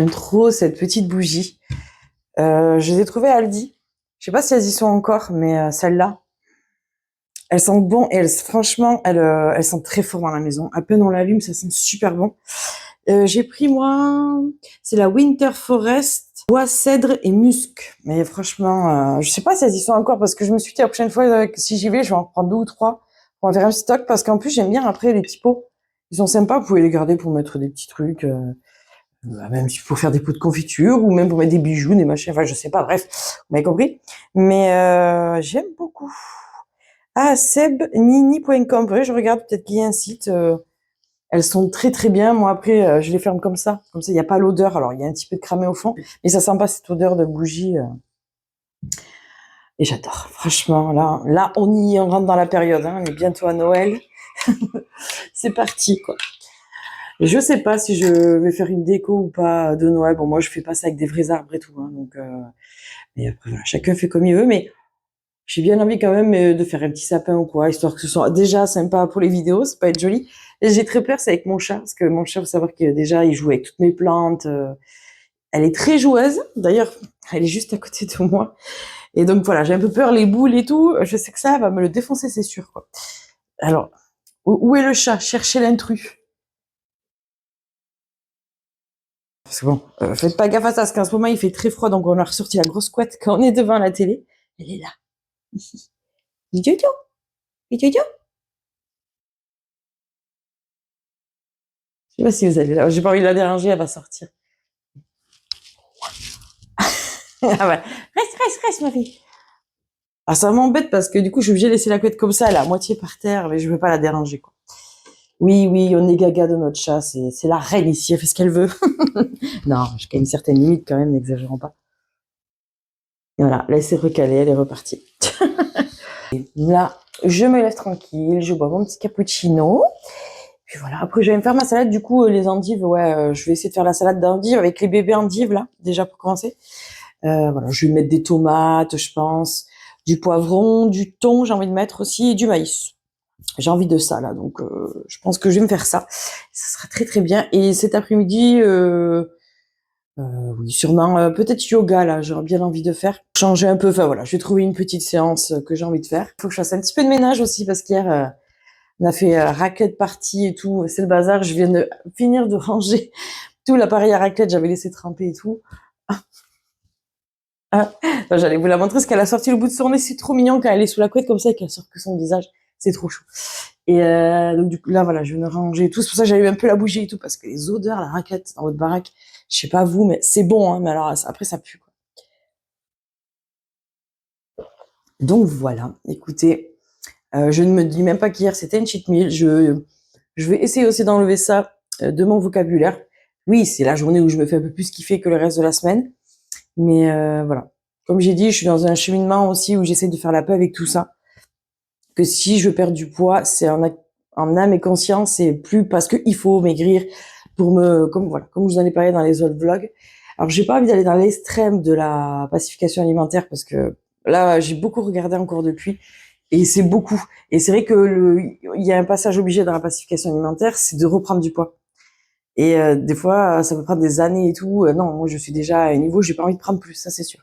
J'aime trop cette petite bougie. Je les ai trouvées à Aldi. Je sais pas si elles y sont encore, mais celles-là, elles sentent bon et franchement, elles sentent très fort dans la maison. À peine on l'allume, ça sent super bon. J'ai pris moi, c'est la Winter Forest, bois, cèdre et musc. Mais franchement, je sais pas si elles y sont encore parce que je me suis dit la prochaine fois que si j'y vais, je vais en prendre 2 ou 3 pour en faire un stock parce qu'en plus j'aime bien après les petits pots. Ils sont sympas, vous pouvez les garder pour mettre des petits trucs, même pour faire des pots de confiture ou même pour mettre des bijoux, des machins, enfin je sais pas, bref, vous m'avez compris. Mais j'aime beaucoup. Ah, sebnini.com, je regarde peut-être qu'il y a un site. Elles sont très très bien. Moi après, je les ferme comme ça il n'y a pas l'odeur. Alors il y a un petit peu de cramé au fond, mais ça sent pas cette odeur de bougie. Et j'adore. Franchement, là on rentre dans la période. Hein, on est bientôt à Noël. C'est parti quoi. Et je sais pas si je vais faire une déco ou pas de Noël. Bon, moi je fais pas ça avec des vrais arbres et tout. Hein, donc, mais après voilà, chacun fait comme il veut. Mais j'ai bien envie quand même de faire un petit sapin ou quoi, histoire que ce soit déjà sympa pour les vidéos, c'est pas être joli. Et j'ai très peur, c'est avec mon chat, parce que mon chat, faut savoir que déjà, il joue avec toutes mes plantes. Elle est très joueuse. D'ailleurs, elle est juste à côté de moi. Et donc voilà, j'ai un peu peur, les boules et tout. Je sais que ça va me le défoncer, c'est sûr, quoi. Alors, où est le chat? Cherchez l'intrus. Parce que bon, faites pas gaffe à ça, parce qu'en ce moment, il fait très froid, donc on a ressorti la grosse couette quand on est devant la télé. Elle est là. Jojo, Jojo. Je sais pas si vous allez là. J'ai pas envie de la déranger, elle va sortir. Ah ouais. Reste, ma fille. Ah, ça m'embête parce que du coup, je suis obligée de laisser la couette comme ça, elle est à moitié par terre, mais je veux pas la déranger, quoi. Oui, on est gaga de notre chat, c'est la reine ici, elle fait ce qu'elle veut. Non, jusqu'à une certaine limite quand même, n'exagérons pas. Et voilà, là, elle s'est recalée, elle est repartie. Là, je me lève tranquille, je bois mon petit cappuccino. Puis voilà, après, je vais me faire ma salade, du coup, les endives, ouais, je vais essayer de faire la salade d'endives avec les bébés endives, là, déjà pour commencer. Voilà, je vais mettre des tomates, je pense, du poivron, du thon, j'ai envie de mettre aussi, et du maïs. J'ai envie de ça là, donc je pense que je vais me faire ça. Ça sera très très bien. Et cet après-midi, oui, sûrement peut-être yoga là. J'aurais bien envie de faire, changer un peu. Enfin voilà, je vais trouver une petite séance que j'ai envie de faire. Il faut que je fasse un petit peu de ménage aussi parce qu'hier on a fait raclette party et tout. C'est le bazar. Je viens de finir de ranger tout l'appareil à raclette. J'avais laissé tremper et tout. Ah, j'allais vous la montrer parce qu'elle a sorti le bout de son nez, c'est trop mignon quand elle est sous la couette comme ça et qu'elle sort que son visage, c'est trop chou. Et donc du coup là voilà, je viens de ranger tout, c'est pour ça que j'avais un peu la bougie et tout parce que les odeurs, la raclette dans votre baraque, je sais pas vous, mais c'est bon, hein, mais alors après ça pue quoi. Donc voilà, écoutez, je ne me dis même pas qu'hier c'était une cheat meal, je vais essayer aussi d'enlever ça de mon vocabulaire. Oui, c'est la journée où je me fais un peu plus kiffer que le reste de la semaine. Mais voilà. Comme j'ai dit, je suis dans un cheminement aussi où j'essaie de faire la paix avec tout ça. Que si je perds du poids, c'est en âme et conscience, et plus parce que il faut maigrir pour comme je vous en ai parlé dans les autres vlogs. Alors j'ai pas envie d'aller dans l'extrême de la pacification alimentaire parce que là j'ai beaucoup regardé encore depuis et c'est beaucoup. Et c'est vrai que il y a un passage obligé dans la pacification alimentaire, c'est de reprendre du poids. Et des fois, ça peut prendre des années et tout. Non, moi, je suis déjà à un niveau, j'ai pas envie de prendre plus, ça c'est sûr.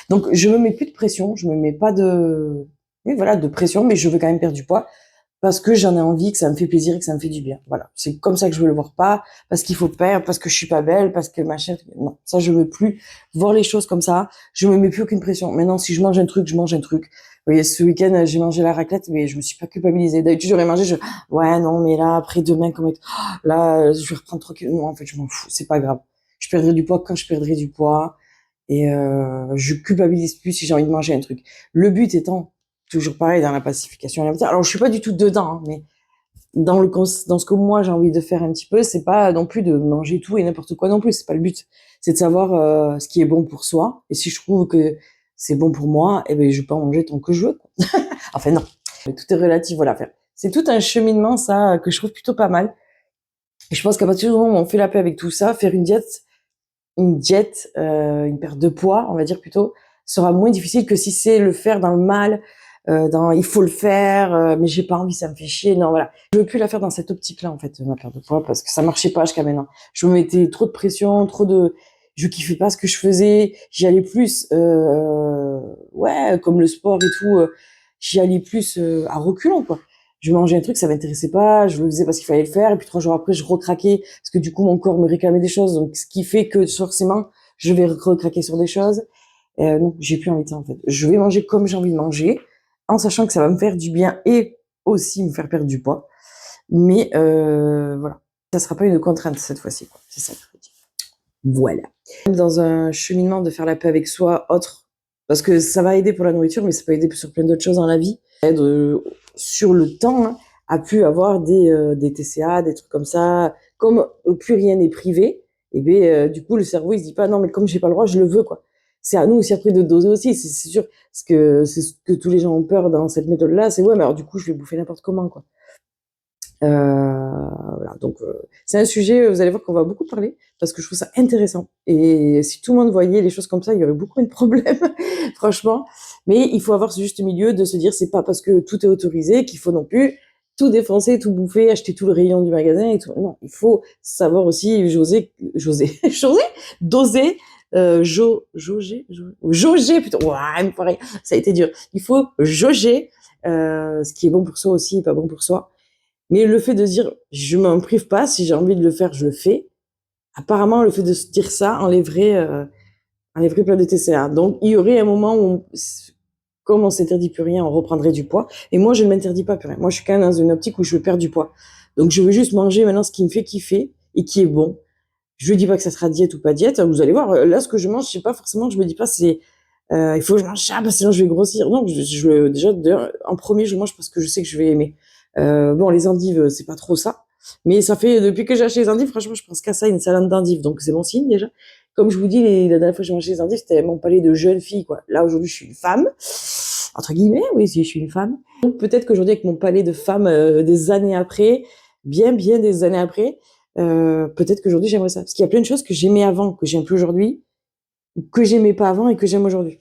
Donc, je me mets plus de pression, je me mets pas oui, voilà, de pression, mais je veux quand même perdre du poids parce que j'en ai envie, que ça me fait plaisir et que ça me fait du bien. Voilà, c'est comme ça que je veux le voir, pas parce qu'il faut perdre, parce que je suis pas belle, parce que machin. Non, ça je veux plus voir les choses comme ça. Je me mets plus aucune pression. Maintenant, si je mange un truc, je mange un truc. Vous voyez, ce week-end, j'ai mangé la raclette, mais je me suis pas culpabilisée. D'habitude, j'aurais mangé, ouais, non, mais là, après demain, là, je vais reprendre 3 kilos. Non, en fait, je m'en fous, c'est pas grave. Je perdrai du poids quand je perdrai du poids. Et je culpabilise plus si j'ai envie de manger un truc. Le but étant, toujours pareil, dans la pacification alimentaire. Alors, je suis pas du tout dedans, hein, mais dans ce que moi j'ai envie de faire un petit peu, c'est pas non plus de manger tout et n'importe quoi non plus. C'est pas le but. C'est de savoir ce qui est bon pour soi. Et si je trouve que c'est bon pour moi, eh ben, je peux en manger tant que je veux, quoi. Enfin, non. Mais tout est relatif, voilà. C'est tout un cheminement, ça, que je trouve plutôt pas mal. Et je pense qu'à partir du moment où on fait la paix avec tout ça, faire une perte de poids, on va dire plutôt, sera moins difficile que si c'est le faire dans le mal, dans il faut le faire, mais j'ai pas envie, ça me fait chier. Non, voilà. Je veux plus la faire dans cette optique-là, en fait, ma perte de poids, parce que ça marchait pas jusqu'à maintenant. Je me mettais trop de pression, je kiffais pas ce que je faisais, j'y allais plus, ouais, comme le sport et tout, j'y allais plus à reculons, quoi. Je mangeais un truc, ça m'intéressait pas, je le faisais parce qu'il fallait le faire, et puis 3 jours après, je recraquais, parce que du coup, mon corps me réclamait des choses, donc ce qui fait que forcément, je vais recraquer sur des choses. Non, j'ai plus envie de ça, en fait. Je vais manger comme j'ai envie de manger, en sachant que ça va me faire du bien et aussi me faire perdre du poids. Mais voilà, ça sera pas une contrainte cette fois-ci, quoi. C'est ça que je veux dire. Voilà. Dans un cheminement de faire la paix avec soi, autre, parce que ça va aider pour la nourriture, mais ça peut aider sur plein d'autres choses dans la vie. Aide sur le temps, hein, a pu avoir des TCA, des trucs comme ça. Comme plus rien n'est privé, et bien du coup le cerveau il se dit pas non mais comme j'ai pas le droit, je le veux, quoi. C'est à nous aussi après de doser aussi, c'est sûr. Parce que c'est ce que tous les gens ont peur dans cette méthode-là, c'est ouais mais alors du coup je vais bouffer n'importe comment, quoi. Voilà, donc c'est un sujet, vous allez voir qu'on va beaucoup parler, parce que je trouve ça intéressant. Et si tout le monde voyait les choses comme ça, il y aurait beaucoup moins de problèmes, franchement. Mais il faut avoir ce juste milieu de se dire, c'est pas parce que tout est autorisé qu'il faut non plus tout défoncer, tout bouffer, acheter tout le rayon du magasin et tout. Non, il faut savoir aussi jauger, doser, jauger, putain, ouah, pareil, ça a été dur. Il faut jauger ce qui est bon pour soi aussi et pas bon pour soi. Mais le fait de dire je m'en prive pas, si j'ai envie de le faire, je le fais. Apparemment, le fait de se dire ça enlèverait plein de TCA. Donc, il y aurait un moment où, comme on s'interdit plus rien, on reprendrait du poids. Et moi, je ne m'interdis pas plus rien. Moi, je suis quand même dans une optique où je veux perdre du poids. Donc, je veux juste manger maintenant ce qui me fait kiffer et qui est bon. Je ne dis pas que ça sera diète ou pas diète. Vous allez voir, là, ce que je mange, je sais pas forcément, je me dis pas c'est il faut que je mange ça, parce que sinon je vais grossir. Non, déjà, en premier, je mange parce que je sais que je vais aimer. Bon, les endives, c'est pas trop ça. Mais ça fait, depuis que j'ai acheté les endives, franchement, je pense qu'à ça, une salade d'endives. Donc, c'est bon signe, déjà. Comme je vous dis, la dernière fois que j'ai mangé les endives, c'était mon palais de jeune fille, quoi. Là, aujourd'hui, je suis une femme. Entre guillemets, oui, si je suis une femme. Donc, peut-être qu'aujourd'hui, avec mon palais de femme, des années après, bien des années après, peut-être qu'aujourd'hui, j'aimerais ça. Parce qu'il y a plein de choses que j'aimais avant, que j'aime plus aujourd'hui, ou que j'aimais pas avant et que j'aime aujourd'hui.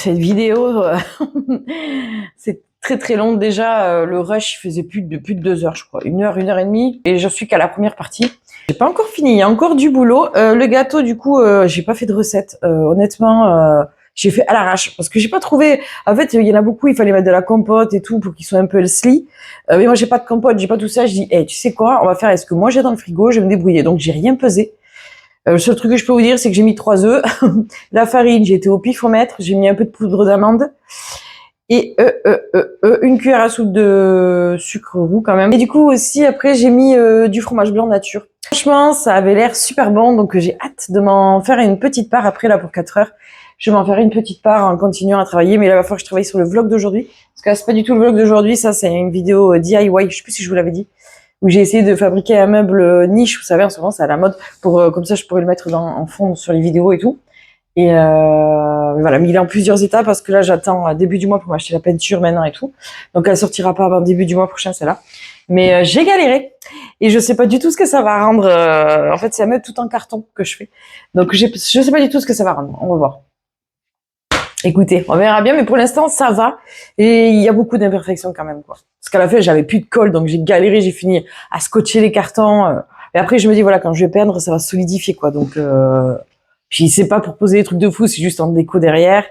cette vidéo, c'est très très long déjà. Le rush il faisait plus de 2 heures, je crois, 1 heure et demie, et je suis qu'à la première partie. J'ai pas encore fini, il y a encore du boulot. Le gâteau, du coup, j'ai pas fait de recette. Honnêtement, j'ai fait à l'arrache parce que j'ai pas trouvé. En fait, il y en a beaucoup, il fallait mettre de la compote et tout pour qu'ils soient un peu healthy. Mais moi, j'ai pas de compote, j'ai pas tout ça. Je dis, hey, tu sais quoi, on va faire. Est-ce que moi j'ai dans le frigo, je vais me débrouiller. Donc j'ai rien pesé. Le seul truc que je peux vous dire, c'est que j'ai mis 3 œufs, la farine, j'ai été au pifomètre, j'ai mis un peu de poudre d'amande et une cuillère à soupe de sucre roux quand même. Et du coup aussi, après, j'ai mis du fromage blanc nature. Franchement, ça avait l'air super bon, donc j'ai hâte de m'en faire une petite part après là pour 4 heures. Je vais m'en faire une petite part en continuant à travailler, mais là, il va falloir que je travaille sur le vlog d'aujourd'hui. Parce que là, c'est pas du tout le vlog d'aujourd'hui, ça, c'est une vidéo DIY, je sais plus si je vous l'avais dit, où j'ai essayé de fabriquer un meuble niche, vous savez, en ce moment, c'est à la mode, pour comme ça, je pourrais le mettre en fond sur les vidéos et tout. Et voilà, mais il est en plusieurs étapes parce que là, j'attends début du mois pour m'acheter la peinture maintenant et tout. Donc, elle sortira pas avant début du mois prochain, celle-là. Mais j'ai galéré et je sais pas du tout ce que ça va rendre. En fait, c'est un meuble tout en carton que je fais. Donc, je sais pas du tout ce que ça va rendre. On va voir. Écoutez, on verra bien, mais pour l'instant, ça va. Et il y a beaucoup d'imperfections quand même, quoi. Parce qu'à la fin, j'avais plus de colle, donc j'ai galéré, j'ai fini à scotcher les cartons. Et après, je me dis, voilà, quand je vais peindre, ça va solidifier, quoi. Donc, puis c'est pas pour poser des trucs de fou, c'est juste en déco derrière.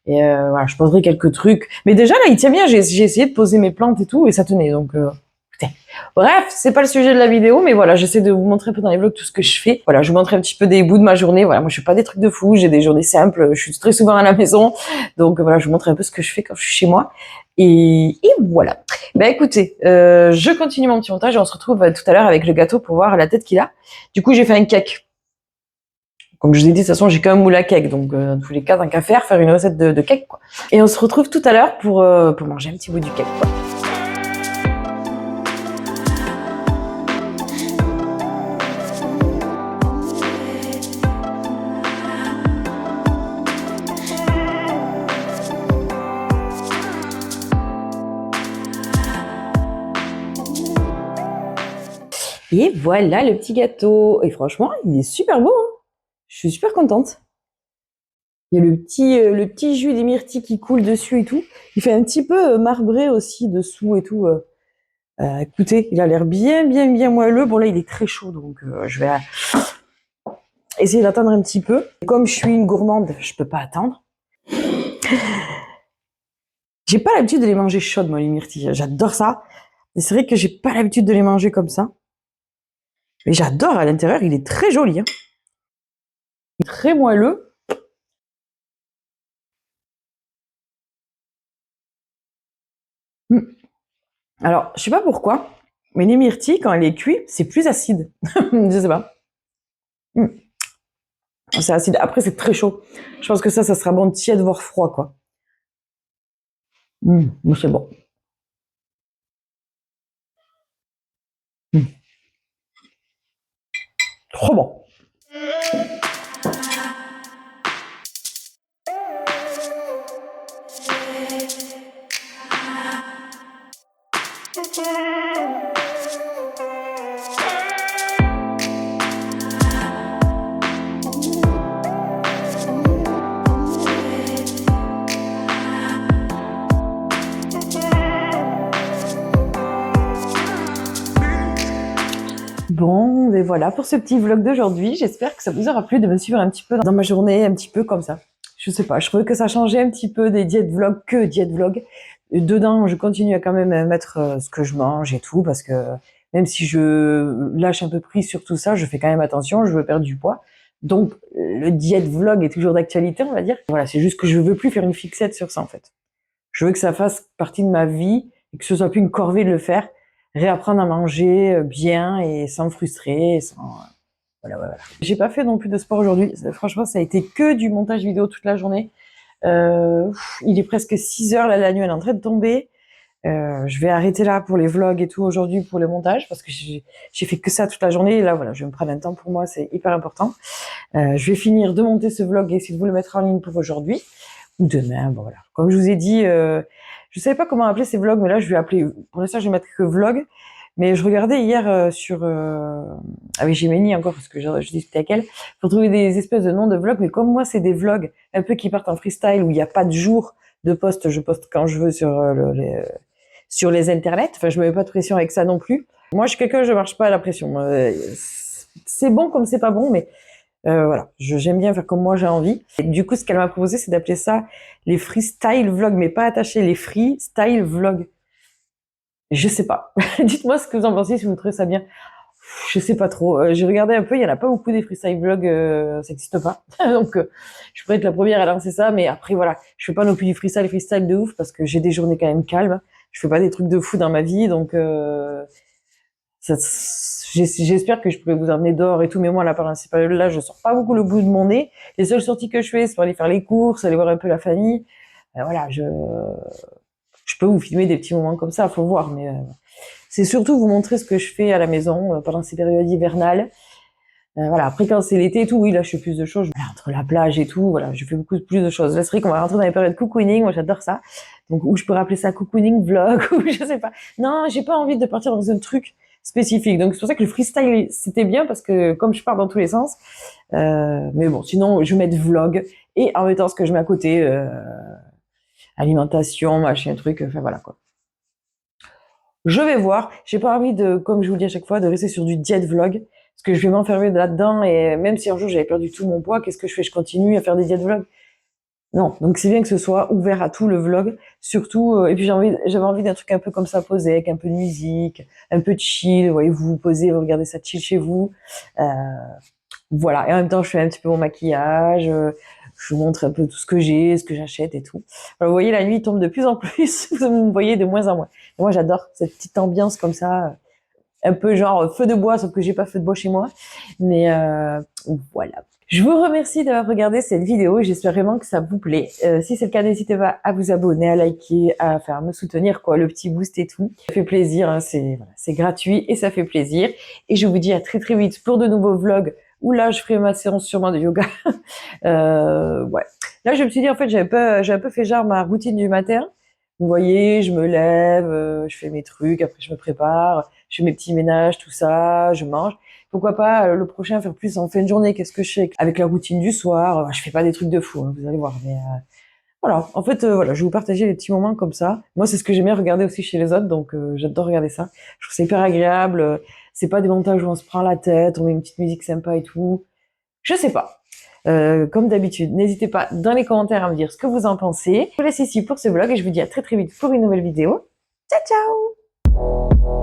Et voilà, je poserai quelques trucs. Mais déjà, là, il tient bien. J'ai essayé de poser mes plantes et tout, et ça tenait. Donc, écoutez. Bref, c'est pas le sujet de la vidéo, mais voilà, j'essaie de vous montrer un peu dans les vlogs tout ce que je fais. Voilà, je vous montre un petit peu des bouts de ma journée. Voilà, moi, je fais pas des trucs de fou, j'ai des journées simples. Je suis très souvent à la maison. Donc, voilà, je vous montre un peu ce que je fais quand je suis chez moi. Et voilà. Ben, écoutez, je continue mon petit montage et on se retrouve tout à l'heure avec le gâteau pour voir la tête qu'il a. Du coup, j'ai fait un cake. Comme je vous ai dit, de toute façon, j'ai quand même moule à cake. Donc, dans tous les cas, tant qu'à faire une recette de cake, quoi. Et on se retrouve tout à l'heure pour manger un petit bout du cake, quoi. Et voilà le petit gâteau. Et franchement, il est super beau, hein. Je suis super contente. Il y a le petit jus des myrtilles qui coule dessus et tout. Il fait un petit peu marbré aussi dessous et tout. Écoutez, il a l'air bien moelleux. Bon là, il est très chaud, donc je vais essayer d'attendre un petit peu. Comme je suis une gourmande, je peux pas attendre. J'ai pas l'habitude de les manger chaudes, moi, les myrtilles. J'adore ça. Mais c'est vrai que j'ai pas l'habitude de les manger comme ça. Mais j'adore à l'intérieur, il est très joli, hein. Il est très moelleux. Alors, je sais pas pourquoi, mais les myrtilles, quand elle est cuite, c'est plus acide. Je sais pas. C'est acide. Après, c'est très chaud. Je pense que ça sera bon tiède, voire froid, quoi. Mais c'est bon. Trop bon. Bon, et voilà pour ce petit vlog d'aujourd'hui. J'espère que ça vous aura plu de me suivre un petit peu dans ma journée, un petit peu comme ça. Je sais pas, je trouvais que ça changeait un petit peu des diètes vlogs que diètes vlogs. Dedans, je continue à quand même mettre ce que je mange et tout, parce que même si je lâche un peu prise sur tout ça, je fais quand même attention, je veux perdre du poids. Donc, le diète vlog est toujours d'actualité, on va dire. Voilà, c'est juste que je veux plus faire une fixette sur ça, en fait. Je veux que ça fasse partie de ma vie et que ce soit plus une corvée de le faire. Réapprendre à manger bien et sans me frustrer, sans... Voilà. J'ai pas fait non plus de sport aujourd'hui. Franchement, ça a été que du montage vidéo toute la journée. Il est presque 6 heures, là, la nuit elle est en train de tomber. Je vais arrêter là pour les vlogs et tout aujourd'hui pour le montage parce que j'ai fait que ça toute la journée. Et là, voilà, je vais me prendre un temps pour moi, c'est hyper important. Je vais finir de monter ce vlog et essayer de vous le mettre en ligne pour aujourd'hui ou demain. Bon, voilà. Comme je vous ai dit, je savais pas comment appeler ces vlogs, mais là, je vais appeler, pour l'instant, je vais mettre que vlog. Mais je regardais hier avec Gemini encore, parce que je discutais avec elle, pour trouver des espèces de noms de vlogs. Mais comme moi, c'est des vlogs un peu qui partent en freestyle, où il n'y a pas de jour de poste, je poste quand je veux sur les internets. Enfin, je me mets pas de pression avec ça non plus. Moi, je suis quelqu'un, je marche pas à la pression. C'est bon comme c'est pas bon, mais voilà, j'aime bien faire comme moi j'ai envie. Et du coup, ce qu'elle m'a proposé, c'est d'appeler ça les freestyle vlogs, mais pas attachés, les freestyle vlogs. Je sais pas. Dites-moi ce que vous en pensez, si vous trouvez ça bien. Je sais pas trop. J'ai regardé un peu, il y en a pas beaucoup des freestyle vlogs, ça n'existe pas. Donc, je pourrais être la première à lancer ça, mais après voilà, je fais pas non plus du freestyle de ouf parce que j'ai des journées quand même calmes. Je fais pas des trucs de fou dans ma vie, donc j'espère que je pourrai vous emmener dehors et tout, mais moi là, pendant cette période-là, je sors pas beaucoup le bout de mon nez. Les seules sorties que je fais, c'est pour aller faire les courses, aller voir un peu la famille. Voilà, je peux vous filmer des petits moments comme ça, faut voir, mais c'est surtout vous montrer ce que je fais à la maison pendant ces périodes hivernales. Voilà, après quand c'est l'été et tout, oui, là je fais plus de choses. Voilà, entre la plage et tout, voilà, je fais beaucoup plus de choses. Là, c'est vrai qu'on va rentrer dans les périodes cocooning, moi j'adore ça. Donc, ou je peux rappeler ça cocooning vlog, ou je sais pas. Non, j'ai pas envie de partir dans un truc spécifique. Donc c'est pour ça que le freestyle, c'était bien, parce que comme je pars dans tous les sens, mais bon, sinon je vais mettre vlog, et en mettant ce que je mets à côté, alimentation, machin, truc, enfin voilà quoi. Je vais voir. J'ai pas envie de, comme je vous le dis à chaque fois, de rester sur du diet vlog, parce que je vais m'enfermer là-dedans, et même si un jour j'avais perdu tout mon poids, qu'est-ce que je fais? Je continue à faire des diet vlogs? Non. Donc c'est bien que ce soit ouvert à tout le vlog, surtout. Et puis j'avais envie d'un truc un peu comme ça, posé, avec un peu de musique, un peu de chill. Vous voyez, vous vous posez, vous regardez ça chill chez vous. Euh, voilà. Et en même temps, je fais un petit peu mon maquillage. Je vous montre un peu tout ce que j'ai, ce que j'achète et tout. Alors, vous voyez, la nuit tombe de plus en plus. Vous me voyez de moins en moins. Et moi, j'adore cette petite ambiance comme ça, un peu genre feu de bois, sauf que j'ai pas feu de bois chez moi. Mais voilà. Je vous remercie d'avoir regardé cette vidéo. J'espère vraiment que ça vous plaît. Si c'est le cas, n'hésitez pas à vous abonner, à liker, à faire me soutenir, quoi, le petit boost et tout. Ça fait plaisir, hein, c'est gratuit et ça fait plaisir. Et je vous dis à très très vite pour de nouveaux vlogs où là, je ferai ma séance sûrement de yoga. Ouais. Là, je me suis dit, en fait, j'ai un peu fait genre ma routine du matin. Vous voyez, je me lève, je fais mes trucs, après je me prépare, je fais mes petits ménages, tout ça, je mange. Pourquoi pas le prochain faire plus en fin de journée? Qu'est-ce que je fais avec la routine du soir? Je fais pas des trucs de fou, hein, vous allez voir. Mais voilà, en fait, voilà, je vais vous partager les petits moments comme ça. Moi, c'est ce que j'aime bien regarder aussi chez les autres, donc j'adore regarder ça. Je trouve ça hyper agréable. C'est pas des montages où on se prend la tête, on met une petite musique sympa et tout. Je sais pas. Comme d'habitude, n'hésitez pas dans les commentaires à me dire ce que vous en pensez. Je vous laisse ici pour ce vlog et je vous dis à très très vite pour une nouvelle vidéo. Ciao ciao!